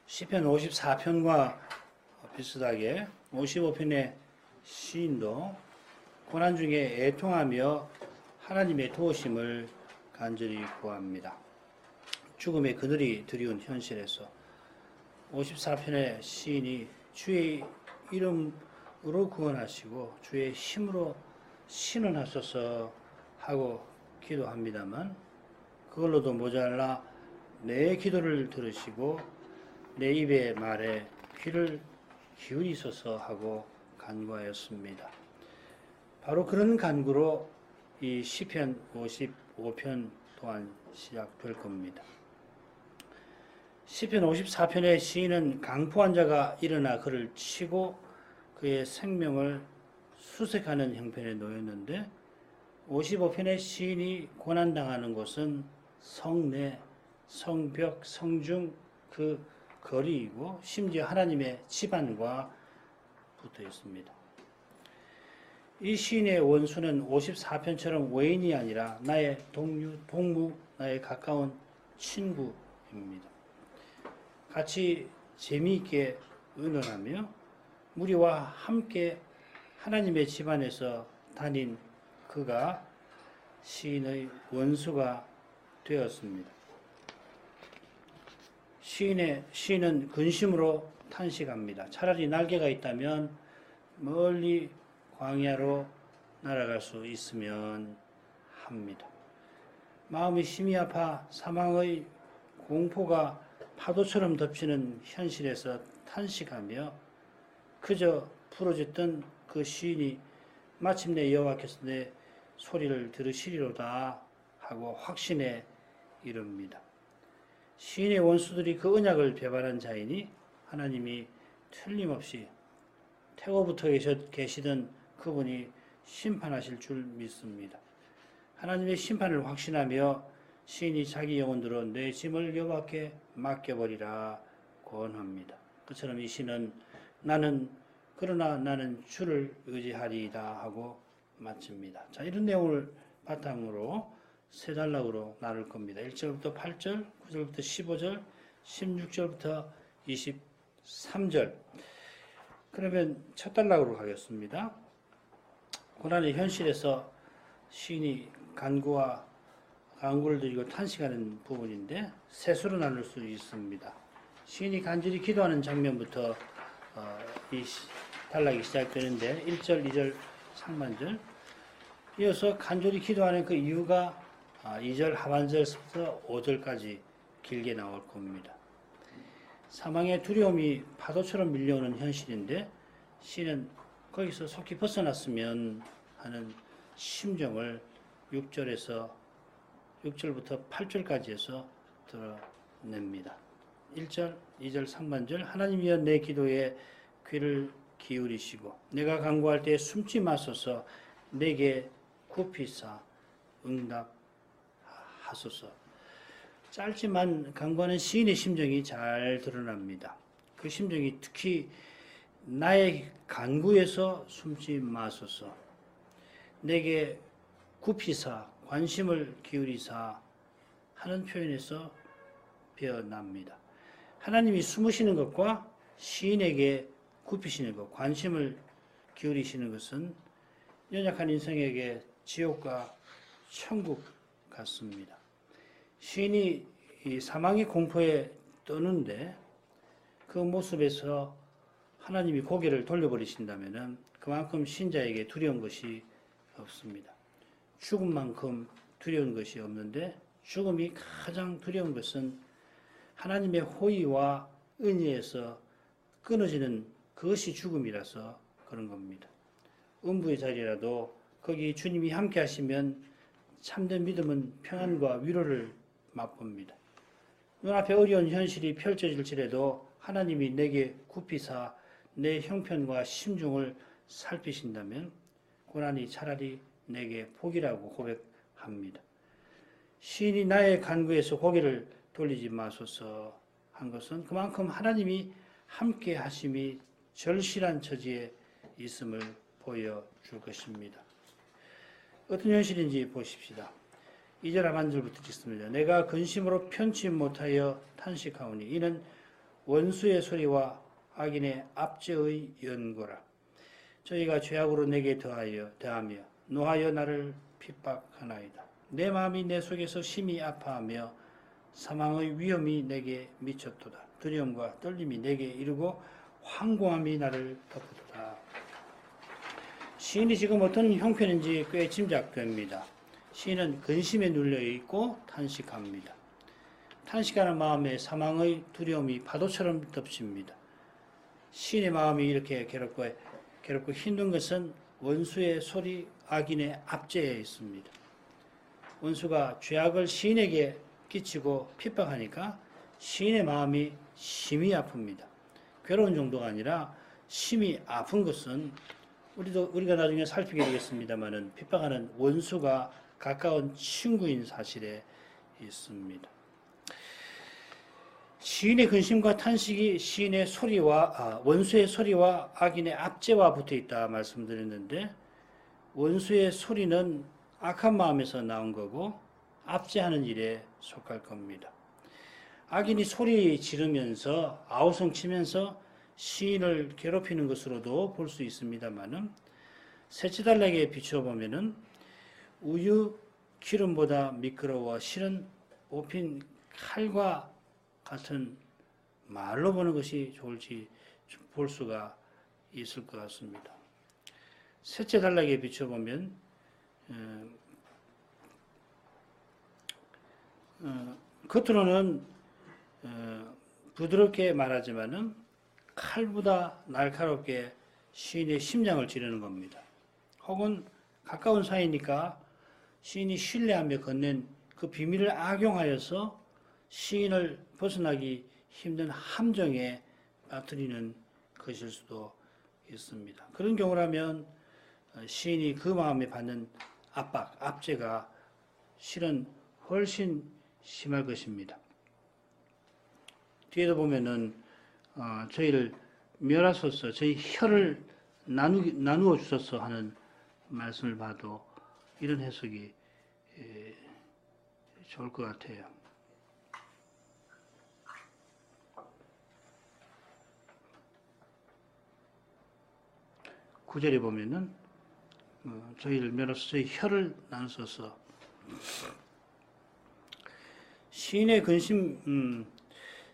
시편 54편과 비슷하게 55편의 시인도 고난 중에 애통하며 하나님의 도우심을 간절히 구합니다. 죽음의 그늘이 드리운 현실에서 54편의 시인이 주의 이름으로 구원하시고 주의 힘으로 신원하소서 하고 기도합니다만 그걸로도 모자라 내 기도를 들으시고 내 입의 말에 귀를 기울이소서 하고 간구하였습니다. 바로 그런 간구로 이 시편 55편 또한 시작될 겁니다. 시편 54편의 시인은 강포한 자가 일어나 그를 치고 그의 생명을 수색하는 형편에 놓였는데 55편의 시인이 고난당하는 곳은 성내, 성벽, 성중 그 거리이고 심지어 하나님의 집안과 붙어 있습니다. 이 시인의 원수는 54편처럼 외인이 아니라 나의 동료, 동무, 나의 가까운 친구입니다. 같이 재미있게 의논하며 무리와 함께 하나님의 집안에서 다닌 그가 시인의 원수가 되었습니다. 시인은 근심으로 탄식합니다. 차라리 날개가 있다면 멀리 광야로 날아갈 수 있으면 합니다. 마음이 심히 아파 사망의 공포가 파도처럼 덮치는 현실에서 탄식하며 그저 부러졌던 그 시인이 마침내 여호와께서 내 소리를 들으시리로다 하고 확신에 이릅니다. 시인의 원수들이 그 언약을 배반한 자이니 하나님이 틀림없이 태고부터 계시던 그분이 심판하실 줄 믿습니다. 하나님의 심판을 확신하며 시인이 자기 영혼들로 내 짐을 여호와께 맡겨버리라 권합니다. 그처럼 이 시는 그러나 나는 주를 의지하리이다 하고 마칩니다. 자, 이런 내용을 바탕으로 세 단락으로 나눌 겁니다. 1절부터 8절, 9절부터 15절, 16절부터 23절. 그러면 첫 단락으로 가겠습니다. 고난의 현실에서 시인이 간구를 드리고 탄식하는 부분인데 셋으로 나눌 수 있습니다. 시인이 간절히 기도하는 장면부터 이 단락이 시작되는데 1절, 2절, 상반절. 이어서 간절히 기도하는 그 이유가 2절 하반절부터 5절까지 길게 나올 겁니다. 사망의 두려움이 파도처럼 밀려오는 현실인데 시는 거기서 속히 벗어났으면 하는 심정을 6절부터 8절까지 해서 드러냅니다. 1절, 2절 상반절. 하나님이여 내 기도에 귀를 기울이시고 내가 간구할 때 숨지 마소서. 내게 굽히사 응답하소서. 짧지만 간구하는 시인의 심정이 잘 드러납니다. 그 심정이 특히 나의 간구에서 숨지 마소서. 내게 굽히사 관심을 기울이사 하는 표현에서 배어납니다. 하나님이 숨으시는 것과 시인에게 굽히시는 것, 관심을 기울이시는 것은 연약한 인생에게 지옥과 천국 같습니다. 시인이 이 사망의 공포에 떠는데 그 모습에서 하나님이 고개를 돌려버리신다면 그만큼 신자에게 두려운 것이 없습니다. 죽음만큼 두려운 것이 없는데 죽음이 가장 두려운 것은 하나님의 호의와 은혜에서 끊어지는 그것이 죽음이라서 그런 겁니다. 음부의 자리라도 거기 주님이 함께 하시면 참된 믿음은 평안과 위로를 맛봅니다. 눈앞에 어려운 현실이 펼쳐질지라도 하나님이 내게 굽히사 내 형편과 심중을 살피신다면 고난이 차라리 내게 복이라고 고백합니다. 시인이 나의 간구에서 고개를 돌리지 마소서 한 것은 그만큼 하나님이 함께 하심이 절실한 처지에 있음을 보여줄 것입니다. 어떤 현실인지 보십시다. 2절 하반절부터 읽습니다. 내가 근심으로 편치 못하여 탄식하오니 이는 원수의 소리와 악인의 압제의 연고라. 저희가 죄악으로 내게 대하며 노하여 나를 핍박하나이다. 내 마음이 내 속에서 심히 아파하며 사망의 위험이 내게 미쳤도다. 두려움과 떨림이 내게 이르고 황공함이 나를 덮었도다. 시인이 지금 어떤 형편인지 꽤 짐작됩니다. 시인은 근심에 눌려 있고 탄식합니다. 탄식하는 마음에 사망의 두려움이 파도처럼 덮칩니다. 시인의 마음이 이렇게 괴롭고 힘든 것은 원수의 소리, 악인의 압제에 있습니다. 원수가 죄악을 시인에게 끼치고 핍박하니까 시인의 마음이 심히 아픕니다. 괴로운 정도가 아니라 심히 아픈 것은 우리가 나중에 살피게 되겠습니다만은 핍박하는 원수가 가까운 친구인 사실에 있습니다. 시인의 근심과 탄식이 시인의 원수의 소리와 악인의 압제와 붙어 있다 말씀드렸는데, 원수의 소리는 악한 마음에서 나온 거고 압제하는 일에 속할 겁니다. 악인이 소리 지르면서 아우성 치면서 시인을 괴롭히는 것으로도 볼 수 있습니다만은, 셋째 단락에 비추어 보면은 우유 기름보다 미끄러워 실은 뽑힌 칼과 같은 말로 보는 것이 좋을지 볼 수가 있을 것 같습니다. 셋째 단락에 비추어 보면 겉으로는 부드럽게 말하지만은 칼보다 날카롭게 시인의 심장을 찌르는 겁니다. 혹은 가까운 사이니까 시인이 신뢰하며 건넨 그 비밀을 악용하여서 시인을 벗어나기 힘든 함정에 빠뜨리는 것일 수도 있습니다. 그런 경우라면 시인이 그 마음에 받는 압박, 압제가 실은 훨씬 심할 것입니다. 뒤에도 보면은 저희를 멸하소서, 저희 혀를 나누어 주소서 하는 말씀을 봐도 이런 해석이 좋을 것 같아요. 구절에 보면은 저희를 멸하소서, 저희 혀를 나누소서. 시인의 근심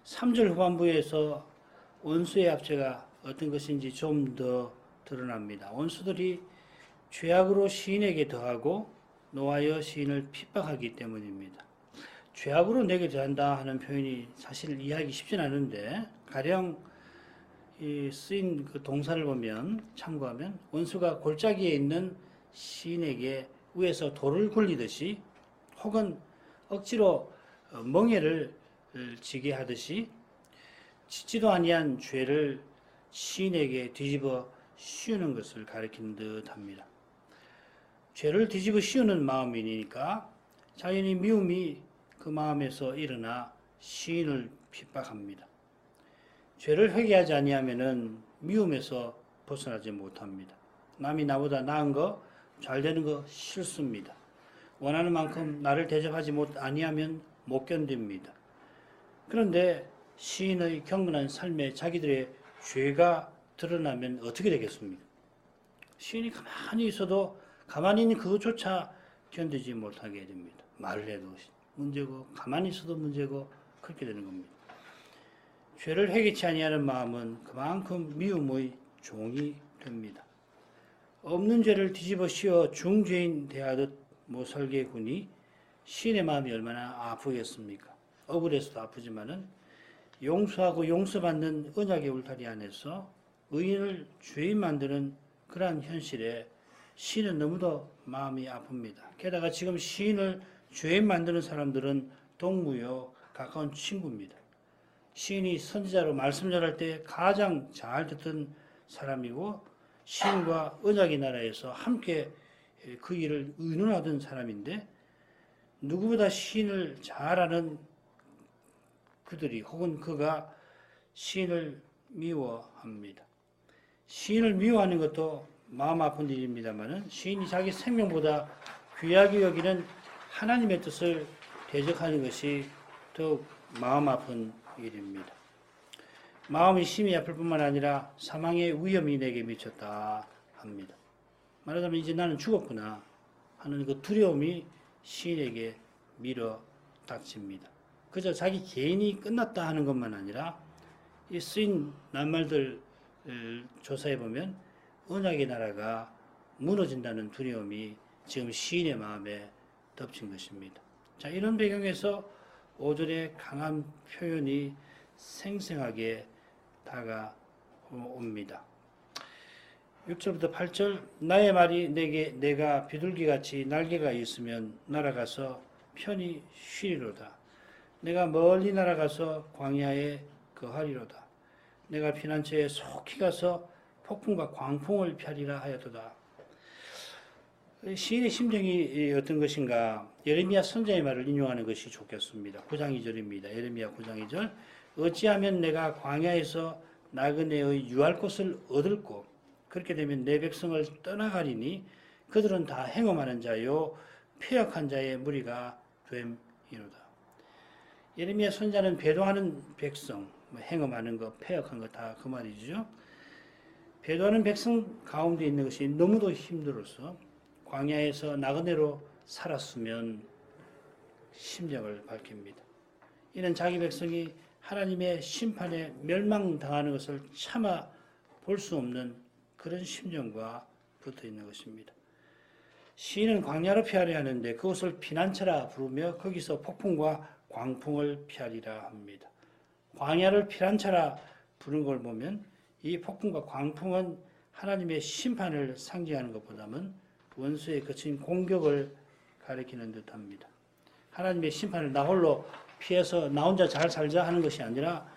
3절 후반부에서 원수의 압제가 어떤 것인지 좀 더 드러납니다. 원수들이 죄악으로 시인에게 더하고 노하여 시인을 핍박하기 때문입니다. 죄악으로 내게 더한다 하는 표현이 사실 이해하기 쉽진 않은데, 가령 쓰인 그 동사를 보면 참고하면 원수가 골짜기에 있는 시인에게 위에서 돌을 굴리듯이, 혹은 억지로 멍에를 지게 하듯이 짓지도 아니한 죄를 시인에게 뒤집어 씌우는 것을 가리키는 듯합니다. 죄를 뒤집어 씌우는 마음이니까 자연히 미움이 그 마음에서 일어나 시인을 핍박합니다. 죄를 회개하지 아니하면은 미움에서 벗어나지 못합니다. 남이 나보다 나은 거, 잘 되는 거 싫습니다. 원하는 만큼 나를 대접하지 아니하면 못 견딥니다. 그런데 시인의 경건한 삶에 자기들의 죄가 드러나면 어떻게 되겠습니까? 시인이 가만히 있어도 가만히 있는 그것조차 견디지 못하게 됩니다. 말을 해도 문제고 가만히 있어도 문제고 그렇게 되는 겁니다. 죄를 회개치 아니하는 마음은 그만큼 미움의 종이 됩니다. 없는 죄를 뒤집어 씌워 중죄인 대하듯 모살게군이 시인의 마음이 얼마나 아프겠습니까? 억울해서도 아프지만은 용서하고 용서받는 언약의 울타리 안에서 의인을 죄인 만드는 그러한 현실에 시인은 너무도 마음이 아픕니다. 게다가 지금 시인을 죄인 만드는 사람들은 동무요 가까운 친구입니다. 시인이 선지자로 말씀 전할 때 가장 잘 듣던 사람이고 시인과 언약의 나라에서 함께 그 일을 의논하던 사람인데, 누구보다 시인을 잘 아는 그들이 혹은 그가 시인을 미워합니다. 시인을 미워하는 것도 마음 아픈 일입니다만은, 시인이 자기 생명보다 귀하게 여기는 하나님의 뜻을 대적하는 것이 더욱 마음 아픈 일입니다. 마음이 심히 아플 뿐만 아니라 사망의 위험이 내게 미쳤다 합니다. 말하자면 이제 나는 죽었구나 하는 그 두려움이 시인에게 밀어 닥칩니다. 그저 자기 개인이 끝났다 하는 것만 아니라 이 쓰인 낱말들을 조사해 보면 언약의 나라가 무너진다는 두려움이 지금 시인의 마음에 덮친 것입니다. 자, 이런 배경에서 5절의 강한 표현이 생생하게 다가옵니다. 6절부터 8절 나의 말이 내가 비둘기같이 날개가 있으면 날아가서 편히 쉬리로다. 내가 멀리 날아가서 광야에 거하리로다. 내가 피난처에 속히 가서 폭풍과 광풍을 펴리라 하였도다. 시인의 심정이 어떤 것인가? 예레미야 선지자의 말을 인용하는 것이 좋겠습니다. 9장 2절입니다. 예레미야 9장 2절 어찌하면 내가 광야에서 나그네의 유할 곳을 얻을꼬 그렇게 되면 내 백성을 떠나가리니 그들은 다 행음하는 자요 패역한 자의 무리가 됨이로다. 예레미야 선지자는 배도하는 백성, 행음하는 것, 패역한 것 다 그 말이죠. 배도하는 백성 가운데 있는 것이 너무도 힘들어서 광야에서 나그네로 살았으면 심정을 밝힙니다. 이는 자기 백성이 하나님의 심판에 멸망당하는 것을 참아 볼 수 없는 그런 심정과 붙어 있는 것입니다. 시인은 광야로 피하려 하는데 그것을 피난처라 부르며 거기서 폭풍과 광풍을 피하리라 합니다. 광야를 피난처라 부른 걸 보면 이 폭풍과 광풍은 하나님의 심판을 상징하는 것보다는 원수의 거친 공격을 가리키는 듯합니다. 하나님의 심판을 나 홀로 피해서 나 혼자 잘 살자 하는 것이 아니라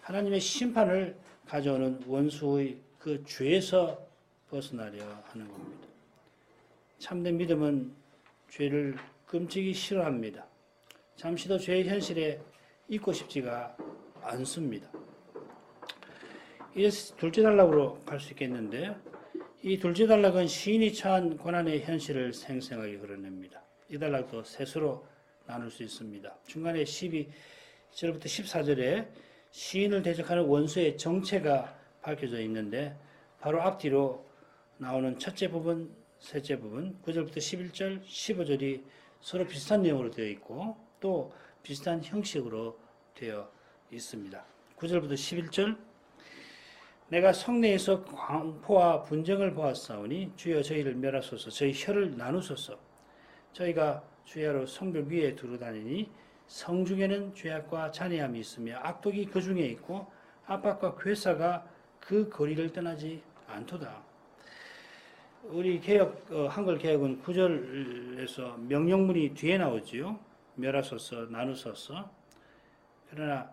하나님의 심판을 가져오는 원수의 그 죄에서 벗어나려 하는 겁니다. 참된 믿음은 죄를 끔찍이 싫어합니다. 잠시도 죄의 현실에 있고 싶지가 않습니다. 이래서 둘째 단락으로 갈 수 있겠는데 이 둘째 단락은 시인이 처한 고난의 현실을 생생하게 그려냅니다. 이 단락도 셋으로 나눌 수 있습니다. 중간에 12절부터 14절에 시인을 대적하는 원수의 정체가 밝혀져 있는데 바로 앞뒤로 나오는 첫째 부분, 셋째 부분, 9절부터 11절, 15절이 서로 비슷한 내용으로 되어 있고 또 비슷한 형식으로 되어 있습니다. 9절부터 11절 내가 성내에서 광포와 분쟁을 보았사오니 주여 저희를 멸하소서 저희 혀를 나누소서 저희가 주야로 성벽 위에 두루다니니 성중에는 죄악과 잔해함이 있으며 악독이 그 중에 있고 압박과 괴사가 그 거리를 떠나지 않도다. 우리 한글 개혁은 9절에서 명령문이 뒤에 나오지요. 멸하소서 나누소서. 그러나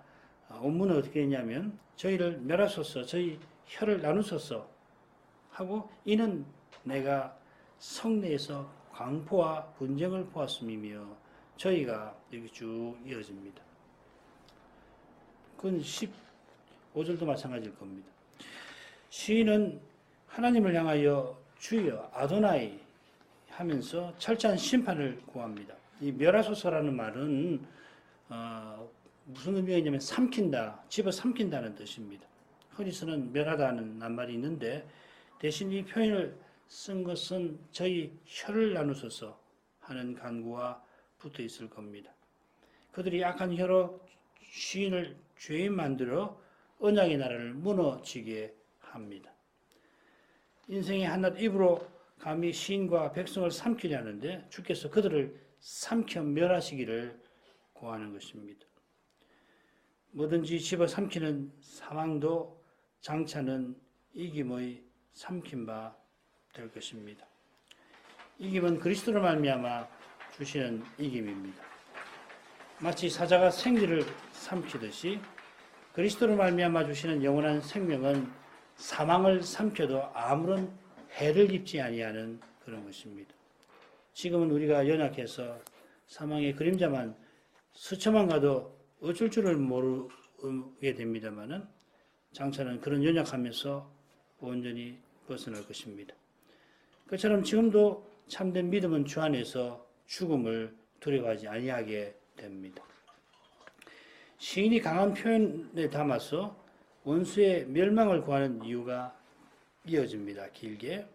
원문은 어떻게 했냐면 저희를 멸하소서 저희 혀를 나누소서 하고 이는 내가 성내에서 광포와 분쟁을 보았음이며 저희가 여기 쭉 이어집니다. 그건 15절도 마찬가지일 겁니다. 시인은 하나님을 향하여 주여 아도나이 하면서 철저한 심판을 구합니다. 이 멸하소서라는 말은 무슨 의미가 있냐면 삼킨다, 집어삼킨다는 뜻입니다. 흔히서는 멸하다는 낱말이 있는데 대신 이 표현을 쓴 것은 저희 혀를 나누소서 하는 간구와 붙어 있을 겁니다. 그들이 악한 혀로 시인을 죄인 만들어 언약의 나라를 무너지게 합니다. 인생의 한낱 입으로 감히 시인과 백성을 삼키려 하는데 주께서 그들을 삼켜 멸하시기를 구하는 것입니다. 뭐든지 집어삼키는 사망도 장차는 이김의 삼킨 바 될 것입니다. 이김은 그리스도로 말미암아 주시는 이김입니다. 마치 사자가 생쥐를 삼키듯이 그리스도로 말미암아 주시는 영원한 생명은 사망을 삼켜도 아무런 해를 입지 아니하는 그런 것입니다. 지금은 우리가 연약해서 사망의 그림자만 스쳐만 가도 어쩔 줄을 모르게 됩니다만은 장차는 그런 연약하면서 온전히 벗어날 것입니다. 그처럼 지금도 참된 믿음은 주 안에서 죽음을 두려워하지 아니하게 됩니다. 시인이 강한 표현에 담아서 원수의 멸망을 구하는 이유가 이어집니다. 길게.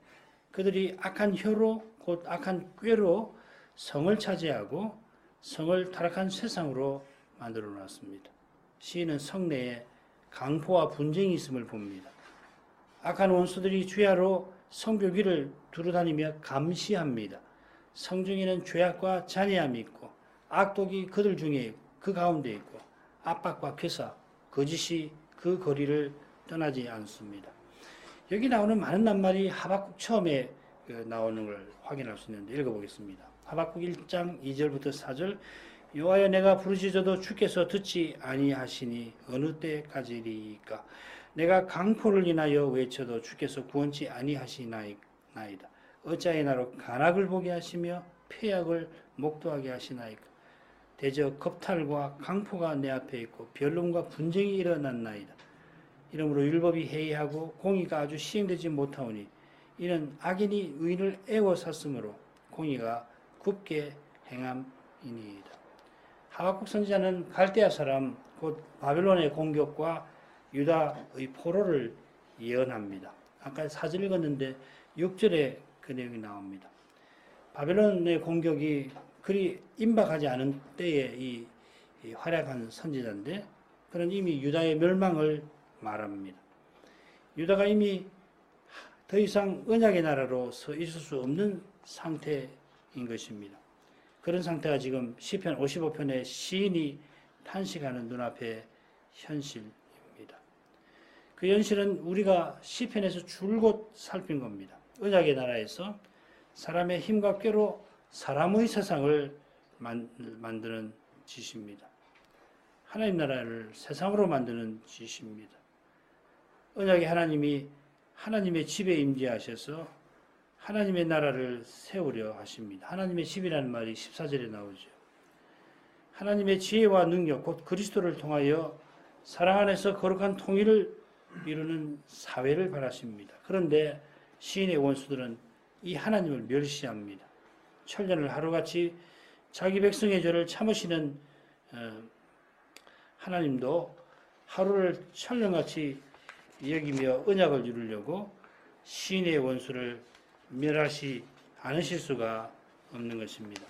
그들이 악한 혀로 곧 악한 꾀로 성을 차지하고 성을 타락한 세상으로 만들어 놨습니다. 시인은 성내에 강포와 분쟁이 있음을 봅니다. 악한 원수들이 주야로 성벽 위를 두루다니며 감시합니다. 성중에는 죄악과 잔해함이 있고 악독이 그들 중에 그 가운데 있고 압박과 괴사, 거짓이 그 거리를 떠나지 않습니다. 여기 나오는 많은 낱말이 하박국 처음에 나오는 걸 확인할 수 있는데 읽어보겠습니다. 하박국 1장 2절부터 4절 여호와여 내가 부르짖어도 주께서 듣지 아니하시니 어느 때까지리까 내가 강포를 인하여 외쳐도 주께서 구원치 아니하시나이다. 어찌하여 나로 간악을 보게 하시며 폐악을 목도하게 하시나이까. 대저 겁탈과 강포가 내 앞에 있고 변론과 분쟁이 일어났나이다. 이러므로 율법이 해이하고 공의가 아주 시행되지 못하오니 이는 악인이 의인을 애워쌌으므로 공의가 굽게 행함이니이다. 하박국 선지자는 갈대아 사람 곧 바벨론의 공격과 유다의 포로를 예언합니다. 아까 4절 읽었는데 6절에 그 내용이 나옵니다. 바벨론의 공격이 그리 임박하지 않은 때에 이 활약한 선지자인데 그는 이미 유다의 멸망을 말합니다. 유다가 이미 더 이상 언약의 나라로 서 있을 수 없는 상태인 것입니다. 그런 상태가 지금 시편 55편의 시인이 탄식하는 눈앞의 현실입니다. 그 현실은 우리가 시편에서 줄곧 살핀 겁니다. 언약의 나라에서 사람의 힘과 꾀로 사람의 세상을 만드는 짓입니다. 하나님 나라를 세상으로 만드는 짓입니다. 언약의 하나님이 하나님의 집에 임재하셔서 하나님의 나라를 세우려 하십니다. 하나님의 집이라는 말이 14절에 나오죠. 하나님의 지혜와 능력, 곧 그리스도를 통하여 사랑 안에서 거룩한 통일을 이루는 사회를 바라십니다. 그런데 시인의 원수들은 이 하나님을 멸시합니다. 천년을 하루같이 자기 백성의 죄를 참으시는 하나님도 하루를 천년같이 여기며 언약을 이루려고 시인의 원수를 멸하시 않으실 수가 없는 것입니다.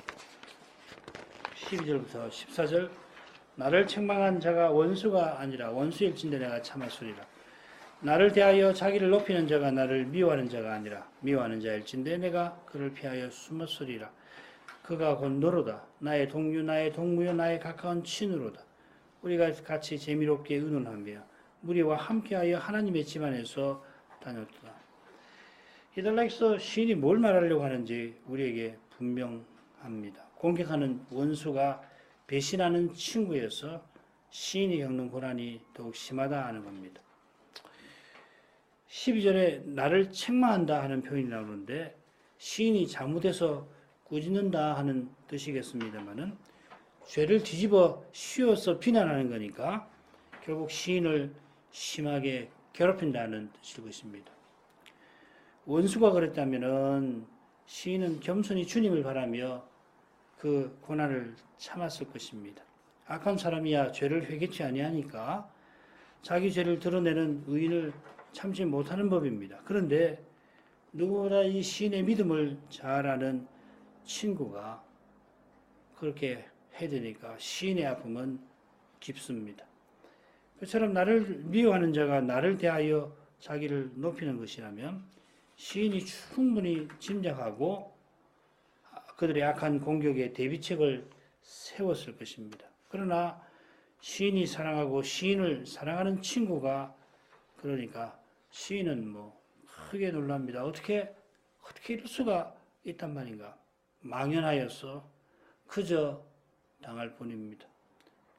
12절부터 14절 나를 책망한 자가 원수가 아니라 원수일진데 내가 참았으리라. 나를 대하여 자기를 높이는 자가 나를 미워하는 자가 아니라 미워하는 자일진데 내가 그를 피하여 숨었으리라. 그가 곧 너로다. 나의 동료, 나의 동무요, 나의 가까운 친으로다. 우리가 같이 재미롭게 의논하며 무리와 함께하여 하나님의 집 안에서 다녔다. 히달락에서 시인이 뭘 말하려고 하는지 우리에게 분명합니다. 공격하는 원수가 배신하는 친구여서 시인이 겪는 고난이 더욱 심하다 하는 겁니다. 12절에 나를 책망한다 하는 표현이 나오는데 시인이 잘못해서 꾸짖는다 하는 뜻이겠습니다만은 죄를 뒤집어 씌워서 비난하는 거니까 결국 시인을 심하게 괴롭힌다는 뜻일 것입니다. 원수가 그랬다면은 시인은 겸손히 주님을 바라며 그 고난을 참았을 것입니다. 악한 사람이야 죄를 회개치 아니하니까 자기 죄를 드러내는 의인을 참지 못하는 법입니다. 그런데 누구보다 이 시인의 믿음을 잘 아는 친구가 그렇게 해드니까 시인의 아픔은 깊습니다. 그처럼 나를 미워하는 자가 나를 대하여 자기를 높이는 것이라면 시인이 충분히 짐작하고 그들의 악한 공격에 대비책을 세웠을 것입니다. 그러나 시인이 사랑하고 시인을 사랑하는 친구가 그러니까 시인은 크게 놀랍니다. 어떻게 이럴 수가 있단 말인가. 망연하여서 그저 당할 뿐입니다.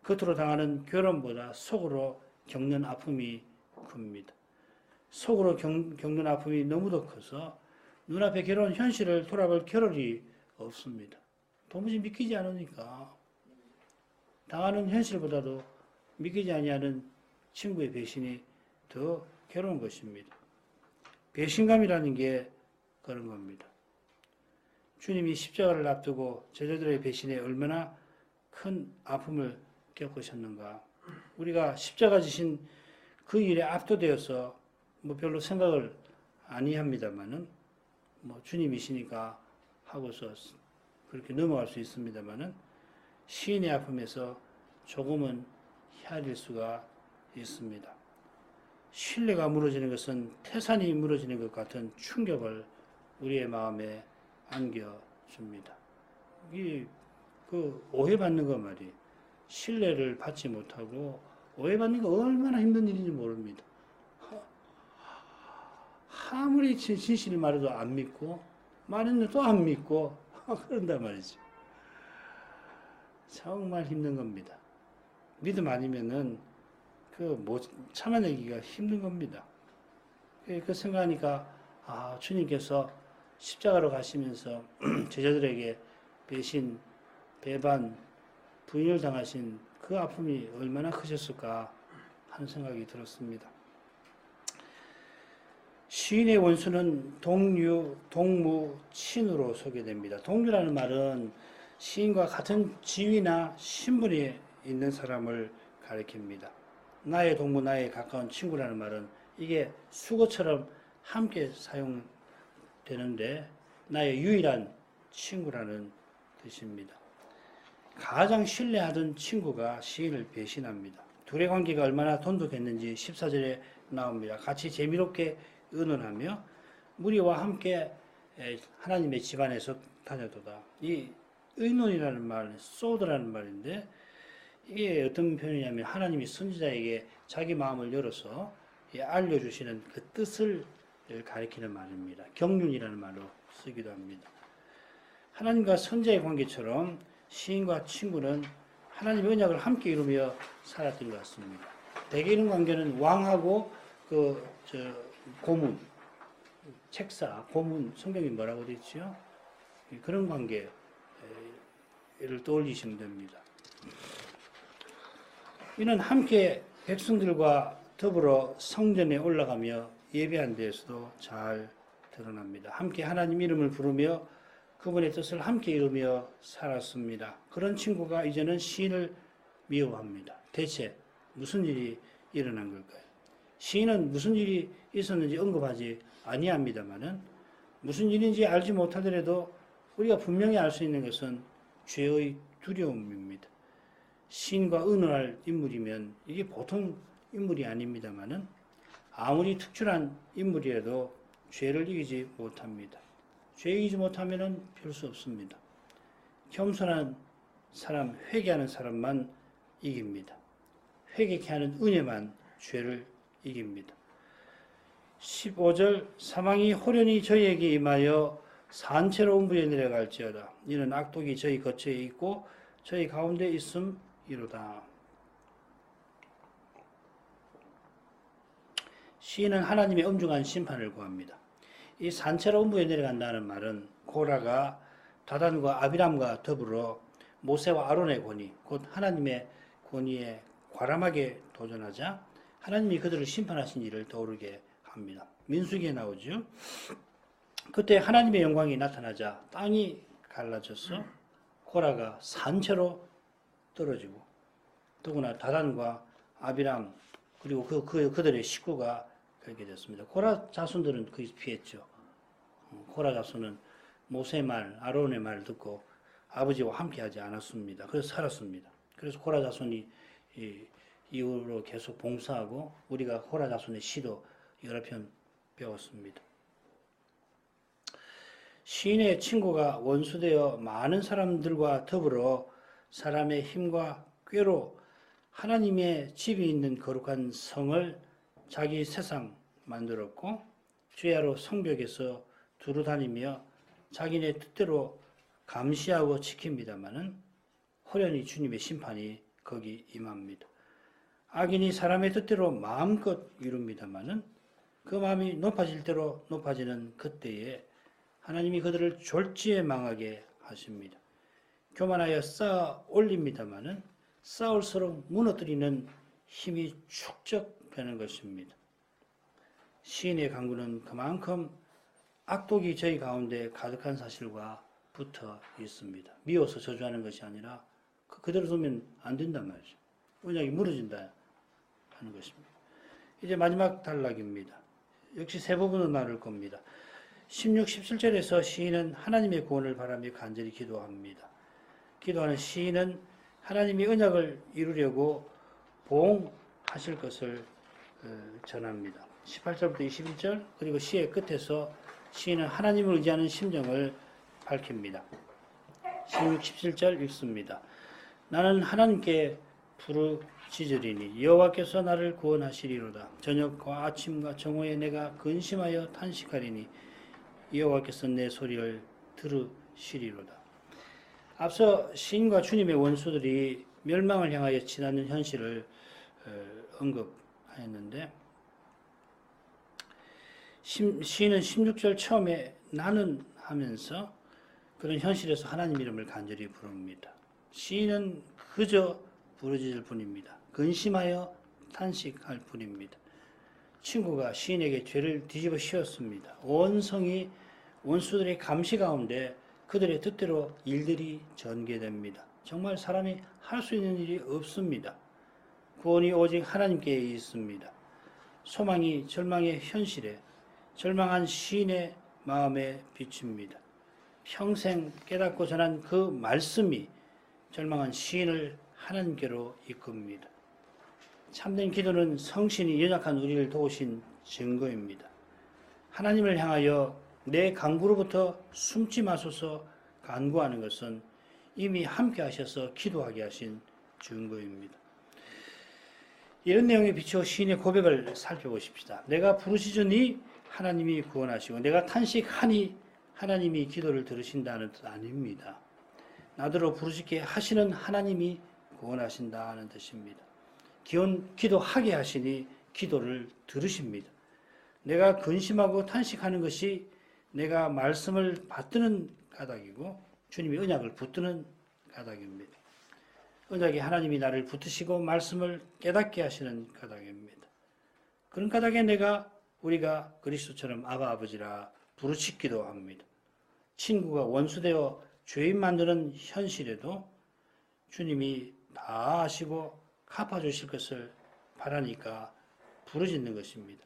겉으로 당하는 괴로움보다 속으로 겪는 아픔이 큽니다. 속으로 겪는 아픔이 너무도 커서 눈앞에 괴로운 현실을 돌아볼 겨를이 없습니다. 도무지 믿기지 않으니까 당하는 현실보다도 믿기지 아니하는 친구의 배신이 더 괴로운 것입니다. 배신감이라는 게 그런 겁니다. 주님이 십자가를 앞두고 제자들의 배신에 얼마나 큰 아픔을 겪으셨는가. 우리가 십자가 지신 그 일에 압도되어서 뭐 별로 생각을 아니합니다만은 뭐 주님이시니까 하고서 그렇게 넘어갈 수 있습니다만은 시인의 아픔에서 조금은 헤아릴 수가 있습니다. 신뢰가 무너지는 것은 태산이 무너지는 것 같은 충격을 우리의 마음에 안겨줍니다. 그 오해받는 거 말이에요. 신뢰를 받지 못하고 오해받는 거 얼마나 힘든 일인지 모릅니다. 아무리 진실을 말해도 안 믿고 말했는데 또 안 믿고 그런단 말이죠. 정말 힘든 겁니다. 믿음 아니면은 참아내기가 힘든 겁니다. 그 생각하니까 주님께서 십자가로 가시면서 제자들에게 배신, 배반, 부인을 당하신 그 아픔이 얼마나 크셨을까 하는 생각이 들었습니다. 시인의 원수는 동유, 동무, 친으로 소개됩니다. 동유라는 말은 시인과 같은 지위나 신분이 있는 사람을 가리킵니다. 나의 동무, 나의 가까운 친구라는 말은 이게 수거처럼 함께 사용되는데 나의 유일한 친구라는 뜻입니다. 가장 신뢰하던 친구가 시인을 배신합니다. 둘의 관계가 얼마나 돈독했는지 14절에 나옵니다. 같이 재미롭게 의논하며 무리와 함께 하나님의 집안에서 다녔도다. 이 의논이라는 말, 소드라는 말인데 이게 어떤 표현이냐면 하나님이 선지자에게 자기 마음을 열어서 알려주시는 그 뜻을 가리키는 말입니다. 경륜이라는 말로 쓰기도 합니다. 하나님과 선지자의 관계처럼 시인과 친구는 하나님의 언약을 함께 이루며 살았던 것 같습니다. 대개 이런 관계는 왕하고 고문, 책사, 고문, 성경이 뭐라고 되어 있죠? 그런 관계를 떠올리시면 됩니다. 이는 함께 백성들과 더불어 성전에 올라가며 예배한 데에서도 잘 드러납니다. 함께 하나님 이름을 부르며 그분의 뜻을 함께 이루며 살았습니다. 그런 친구가 이제는 시인을 미워합니다. 대체 무슨 일이 일어난 걸까요? 시인은 무슨 일이 있었는지 언급하지 아니합니다만은 무슨 일인지 알지 못하더라도 우리가 분명히 알 수 있는 것은 죄의 두려움입니다. 시인과 의논할 인물이면 이게 보통 인물이 아닙니다만은 아무리 특출한 인물이라도 죄를 이기지 못합니다. 죄 이기지 못하면은 별 수 없습니다. 겸손한 사람, 회개하는 사람만 이깁니다. 회개케 하는 은혜만 죄를 이깁니다. 15절 사망이 호련히 저희에게 임하여 산채로 음부에 내려갈지어다. 이는 악독이 저희 거처에 있고 저희 가운데 있음이로다. 시인은 하나님의 엄중한 심판을 구합니다. 이 산채로 음부에 내려간다는 말은 고라가 다단과 아비람과 더불어 모세와 아론의 권위, 곧 하나님의 권위에 과람하게 도전하자 하나님이 그들을 심판하신 일을 떠오르게 합니다. 민수기에 나오죠. 그때 하나님의 영광이 나타나자 땅이 갈라져서 고라가 산채로 떨어지고 더구나 다단과 아비람 그리고 그들의 식구가 그렇게 됐습니다. 고라 자손들은 거기서 피했죠. 고라 자손은 모세 말, 아론의 말을 듣고 아버지와 함께하지 않았습니다. 그래서 살았습니다. 그래서 고라 자손이 이후로 계속 봉사하고 우리가 고라 자손의 시도 여러 편 배웠습니다. 시인의 친구가 원수되어 많은 사람들과 더불어 사람의 힘과 꾀로 하나님의 집이 있는 거룩한 성을 자기 세상 만들었고 주야로 성벽에서 두루 다니며 자기네 뜻대로 감시하고 지킵니다마는 호련히 주님의 심판이 거기 임합니다. 악인이 사람의 뜻대로 마음껏 이룹니다마는 그 마음이 높아질 대로 높아지는 그때에 하나님이 그들을 졸지에 망하게 하십니다. 교만하여 쌓아 올립니다마는 쌓을수록 무너뜨리는 힘이 축적되는 것입니다. 시인의 강구는 그만큼 악독이 저희 가운데 가득한 사실과 붙어 있습니다. 미워서 저주하는 것이 아니라 그대로 두면 안 된단 말이죠. 언약이 무너진다 하는 것입니다. 이제 마지막 단락입니다. 역시 세 부분으로 나눌 겁니다. 16, 17절에서 시인은 하나님의 구원을 바라며 간절히 기도합니다. 기도하는 시인은 하나님이 언약을 이루려고 보응하실 것을 전합니다. 18절부터 21절 그리고 시의 끝에서 시인은 하나님을 의지하는 심정을 밝힙니다. 16, 17절 읽습니다. 나는 하나님께 부르짖으리니 여호와께서 나를 구원하시리로다. 저녁과 아침과 정오에 내가 근심하여 탄식하리니 여호와께서 내 소리를 들으시리로다. 앞서 시인과 주님의 원수들이 멸망을 향하여 지나는 현실을 언급하였는데 시인은 16절 처음에 나는 하면서 그런 현실에서 하나님 이름을 간절히 부릅니다. 시인은 그저 부르짖을 뿐입니다. 근심하여 탄식할 뿐입니다. 친구가 시인에게 죄를 뒤집어 씌웠습니다. 온 성이 원수들의 감시 가운데 그들의 뜻대로 일들이 전개됩니다. 정말 사람이 할 수 있는 일이 없습니다. 구원이 오직 하나님께 있습니다. 소망이 절망의 현실에 절망한 시인의 마음에 비춥니다. 평생 깨닫고 전한 그 말씀이 절망한 시인을 하나님께로 이끕니다. 참된 기도는 성신이 연약한 우리를 도우신 증거입니다. 하나님을 향하여 내 간구로부터 숨지 마소서 간구하는 것은 이미 함께 하셔서 기도하게 하신 증거입니다. 이런 내용에 비추어 시인의 고백을 살펴보십시다. 내가 부르짖으니 하나님이 구원하시고 내가 탄식하니 하나님이 기도를 들으신다는 뜻 아닙니다. 나더러 부르짖게 하시는 하나님이 구원하신다는 뜻입니다. 기도하게 하시니 기도를 들으십니다. 내가 근심하고 탄식하는 것이 내가 말씀을 받드는 까닭이고 주님이 언약을 붙드는 까닭입니다. 언약이 하나님이 나를 붙드시고 말씀을 깨닫게 하시는 까닭입니다. 그런 까닭에 우리가 그리스도처럼 아바 아버지라 부르짖기도 합니다. 친구가 원수되어 죄인 만드는 현실에도 주님이 다 아시고 갚아주실 것을 바라니까 부르짖는 것입니다.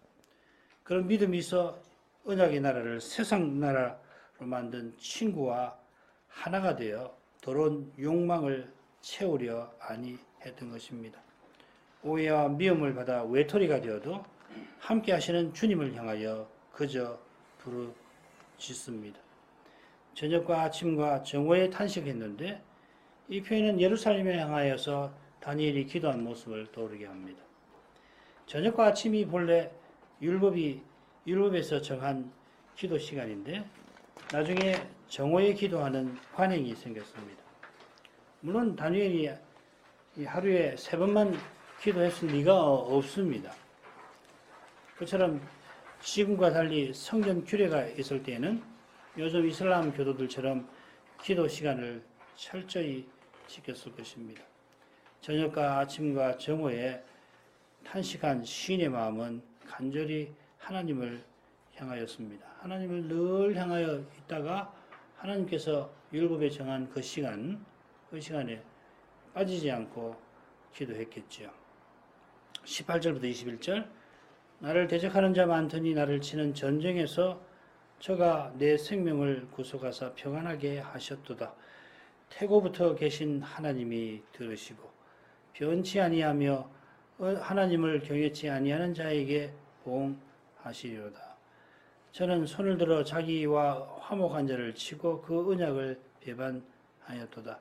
그런 믿음이 있어 언약의 나라를 세상 나라로 만든 친구와 하나가 되어 더러운 욕망을 채우려 아니했던 것입니다. 오해와 미움을 받아 외톨이가 되어도 함께 하시는 주님을 향하여 그저 부르짖습니다. 저녁과 아침과 정오에 탄식했는데 이 표현은 예루살렘에 향하여서 다니엘이 기도한 모습을 떠오르게 합니다. 저녁과 아침이 본래 율법에서 정한 기도 시간인데 나중에 정오에 기도하는 관행이 생겼습니다. 물론 다니엘이 하루에 3번만 기도했을 리가 없습니다. 그처럼 지금과 달리 성전 규례가 있을 때에는 요즘 이슬람 교도들처럼 기도 시간을 철저히 지켰을 것입니다. 저녁과 아침과 정오에 탄식한 시인의 마음은 간절히 하나님을 향하였습니다. 하나님을 늘 향하여 있다가 하나님께서 율법에 정한 그 시간에 빠지지 않고 기도했겠죠. 18절부터 21절 나를 대적하는 자 많더니 나를 치는 전쟁에서 저가 내 생명을 구속하사 평안하게 하셨도다. 태고부터 계신 하나님이 들으시고 변치 아니하며 하나님을 경외치 아니하는 자에게 보응하시리로다. 저는 손을 들어 자기와 화목한 자를 치고 그 언약을 배반하였도다.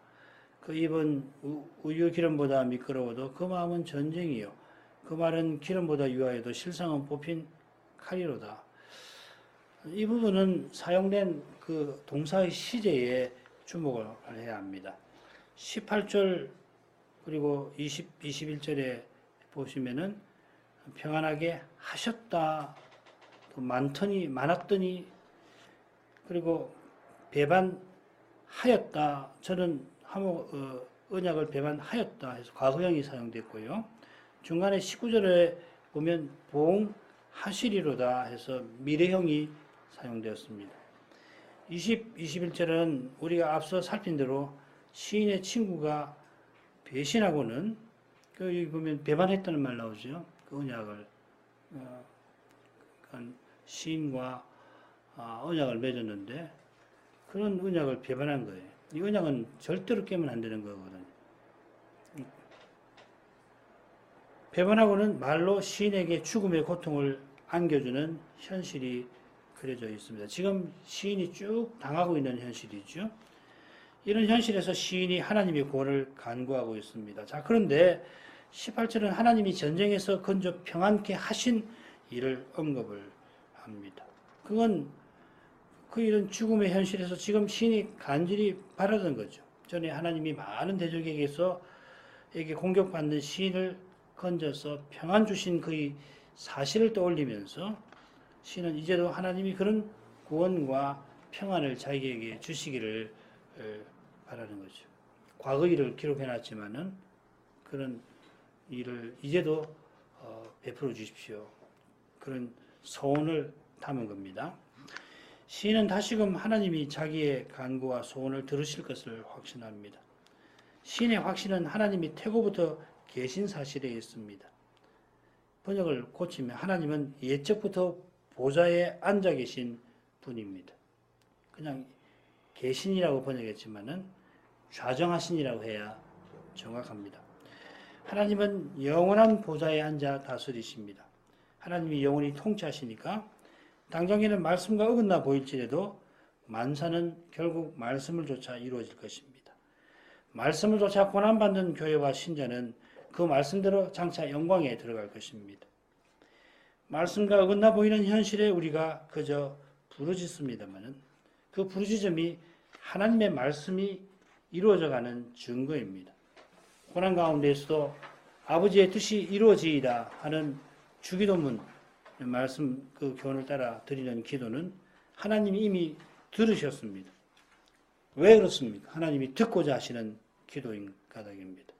그 입은 우유 기름보다 미끄러워도 그 마음은 전쟁이요 그 말은 기름보다 유하여도 실상은 뽑힌 칼이로다. 이 부분은 사용된 그 동사의 시제에 주목을 해야 합니다. 18절 그리고 21절에 보시면은 평안하게 하셨다, 또 많았더니 그리고 배반하였다. 저는 언약을 배반하였다 해서 과거형이 사용됐고요. 중간에 19절에 보면 보응하시리로다 해서 미래형이 사용되었습니다. 21절은 우리가 앞서 살핀 대로 시인의 친구가 배신하고는 여기 보면 배반했다는 말 나오죠. 그 언약을 시인과 언약을 맺었는데 그런 언약을 배반한 거예요. 이 언약은 절대로 깨면 안 되는 거거든요. 배반하고는 말로 시인에게 죽음의 고통을 안겨주는 현실이 그려져 있습니다. 지금 시인이 쭉 당하고 있는 현실이죠. 이런 현실에서 시인이 하나님의 구원을 간구하고 있습니다. 자, 그런데 18절은 하나님이 전쟁에서 건져 평안케 하신 일을 언급을 합니다. 그건 그 이런 죽음의 현실에서 지금 시인이 간절히 바라던 거죠. 전에 하나님이 많은 대적에게서 에게 공격받는 시인을 건져서 평안 주신 그의 사실을 떠올리면서 시인은 이제도 하나님이 그런 구원과 평안을 자기에게 주시기를 바라는 거죠. 과거 일을 기록해놨지만은 그런 일을 이제도 베풀어 주십시오. 그런 소원을 담은 겁니다. 시인은 다시금 하나님이 자기의 간구와 소원을 들으실 것을 확신합니다. 시인의 확신은 하나님이 태고부터 계신 사실에 있습니다. 번역을 고치면 하나님은 예적부터 보좌에 앉아 계신 분입니다. 그냥 계신이라고 번역했지만은 좌정하신이라고 해야 정확합니다. 하나님은 영원한 보좌에 앉아 다스리십니다. 하나님이 영원히 통치하시니까 당장에는 말씀과 어긋나 보일지라도 만사는 결국 말씀을 쫓아 이루어질 것입니다. 말씀을 쫓아 고난받는 교회와 신자는 그 말씀대로 장차 영광에 들어갈 것입니다. 말씀과 어긋나 보이는 현실에 우리가 그저 부르짖습니다마는 그 부르짖음이 하나님의 말씀이 이루어져가는 증거입니다. 고난 가운데에서도 아버지의 뜻이 이루어지이다 하는 주기도문 말씀 그 교훈을 따라 드리는 기도는 하나님이 이미 들으셨습니다. 왜 그렇습니까? 하나님이 듣고자 하시는 기도인 까닭입니다.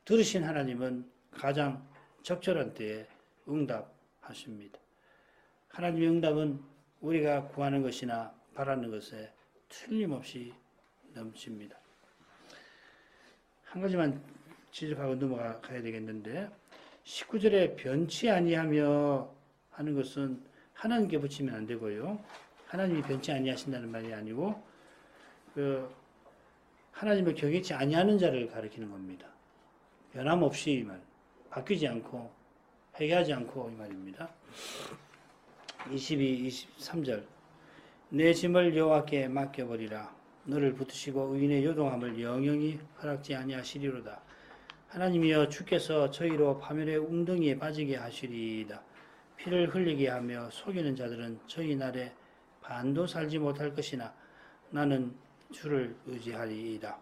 들으신 하나님은 가장 적절한 때에 응답하십니다. 하나님의 응답은 우리가 구하는 것이나 바라는 것에 틀림없이 넘칩니다. 한 가지만 지적하고 넘어가야 되겠는데 19절에 변치 아니하며 하는 것은 하나님께 붙이면 안 되고요. 하나님이 변치 아니하신다는 말이 아니고 하나님을 경외치 아니하는 자를 가리키는 겁니다. 변함없이 이 말, 바뀌지 않고 회개하지 않고 이 말입니다. 22, 23절 내 짐을 여호와께 맡겨버리라. 너를 붙드시고 의인의 요동함을 영영히 허락지 아니하시리로다. 하나님이여 주께서 저희로 파멸의 웅덩이에 빠지게 하시리이다. 피를 흘리게 하며 속이는 자들은 저희 날에 반도 살지 못할 것이나 나는 주를 의지하리이다.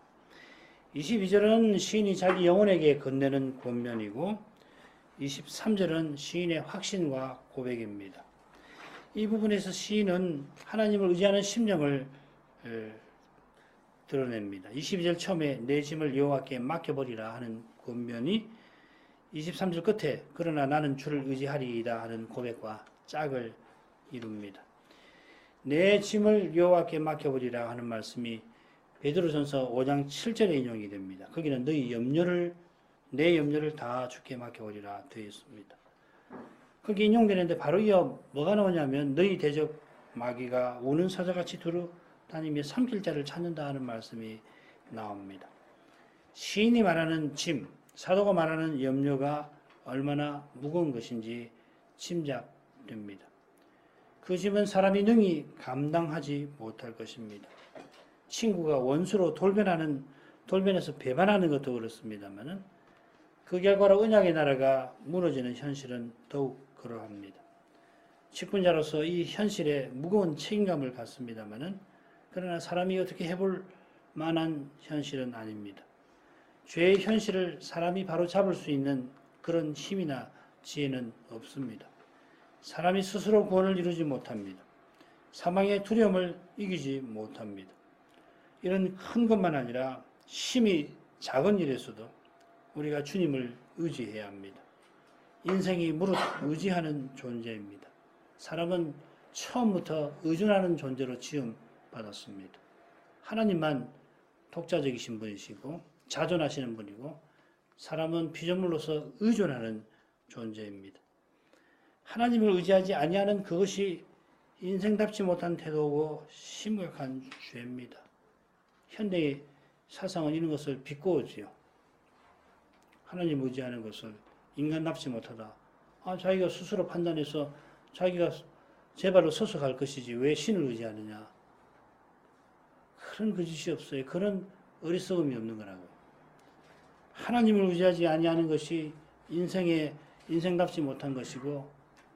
22절은 시인이 자기 영혼에게 건네는 권면이고 23절은 시인의 확신과 고백입니다. 이 부분에서 시인은 하나님을 의지하는 심령을 드러냅니다. 22절 처음에 내 짐을 여호와께 맡겨버리라 하는 권면이 23절 끝에 그러나 나는 주를 의지하리이다 하는 고백과 짝을 이룹니다. 내 짐을 여호와께 맡겨버리라 하는 말씀이 베드로전서 5장 7절에 인용이 됩니다. 거기는 내 염려를 다 주께 맡겨버리라 되어 있습니다. 거기 인용되는데 바로 이어 뭐가 나오냐면 너희 대적 마귀가 우는 사자같이 두루 다니며 삼킬 자를 찾는다 하는 말씀이 나옵니다. 시인이 말하는 짐, 사도가 말하는 염려가 얼마나 무거운 것인지 짐작됩니다. 그 짐은 사람이 능히 감당하지 못할 것입니다. 친구가 원수로 돌변해서 배반하는 것도 그렇습니다만은 그 결과로 언약의 나라가 무너지는 현실은 더욱 그러합니다. 직분자로서 이 현실에 무거운 책임감을 갖습니다만은 그러나 사람이 어떻게 해볼 만한 현실은 아닙니다. 죄의 현실을 사람이 바로 잡을 수 있는 그런 힘이나 지혜는 없습니다. 사람이 스스로 구원을 이루지 못합니다. 사망의 두려움을 이기지 못합니다. 이런 큰 것만 아니라 심히 작은 일에서도 우리가 주님을 의지해야 합니다. 인생이 무릇 의지하는 존재입니다. 사람은 처음부터 의존하는 존재로 지음받았습니다. 하나님만 독자적이신 분이시고 자존하시는 분이고 사람은 피조물로서 의존하는 존재입니다. 하나님을 의지하지 아니하는 그것이 인생답지 못한 태도고 심각한 죄입니다. 현대의 사상은 이런 것을 비꼬지요. 하나님 의지하는 것을 인간답지 못하다. 자기가 스스로 판단해서 자기가 제 발로 서서 갈 것이지 왜 신을 의지하느냐. 그런 거짓이 없어요. 그런 어리석음이 없는 거라고요. 하나님을 의지하지 아니하는 것이 인생답지 못한 것이고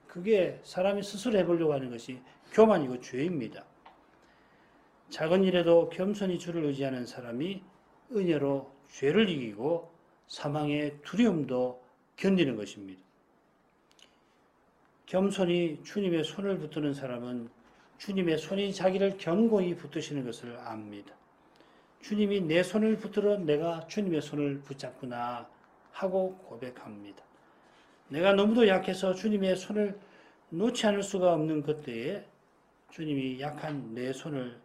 그게 사람이 스스로 해보려고 하는 것이 교만이고 죄입니다. 작은 일에도 겸손히 주를 의지하는 사람이 은혜로 죄를 이기고 사망의 두려움도 견디는 것입니다. 겸손히 주님의 손을 붙드는 사람은 주님의 손이 자기를 견고히 붙드시는 것을 압니다. 주님이 내 손을 붙들어 내가 주님의 손을 붙잡구나 하고 고백합니다. 내가 너무도 약해서 주님의 손을 놓지 않을 수가 없는 그때에 주님이 약한 내 손을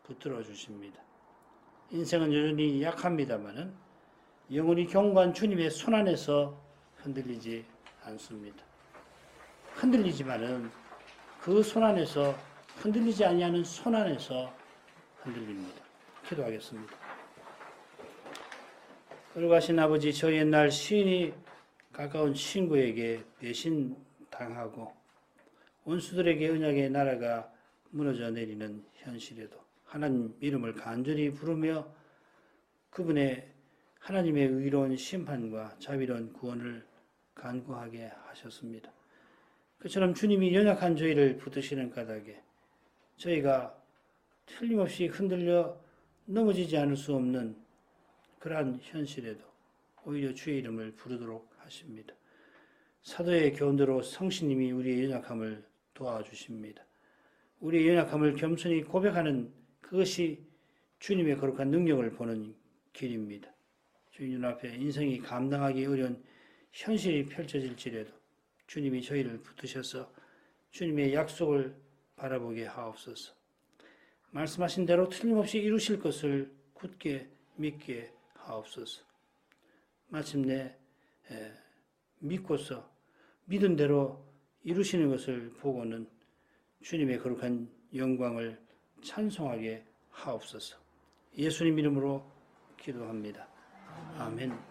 붙들어 주십니다. 인생은 여전히 약합니다마는 영원히 견고한 주님의 손 안에서 흔들리지 않습니다. 흔들리지만은 그 손 안에서 흔들리지 아니하는 손 안에서 흔들립니다. 기도하겠습니다. 걸어가신 아버지, 저 옛날 시인이 가까운 친구에게 배신당하고 원수들에게 언약의 나라가 무너져 내리는 현실에도 하나님 이름을 간절히 부르며 그분의 하나님의 의로운 심판과 자비로운 구원을 간구하게 하셨습니다. 그처럼 주님이 연약한 저희를 붙드시는 까닭에 저희가 틀림없이 흔들려 넘어지지 않을 수 없는 그러한 현실에도 오히려 주의 이름을 부르도록 하십니다. 사도의 교훈대로 성신님이 우리의 연약함을 도와주십니다. 우리의 연약함을 겸손히 고백하는 그것이 주님의 거룩한 능력을 보는 길입니다. 주님 앞에 인생이 감당하기 어려운 현실이 펼쳐질지라도 주님이 저희를 붙드셔서 주님의 약속을 바라보게 하옵소서. 말씀하신 대로 틀림없이 이루실 것을 굳게 믿게 하옵소서. 마침내 믿고서 믿은 대로 이루시는 것을 보고는 주님의 거룩한 영광을 찬송하게 하옵소서. 예수님 이름으로 기도합니다. 아멘.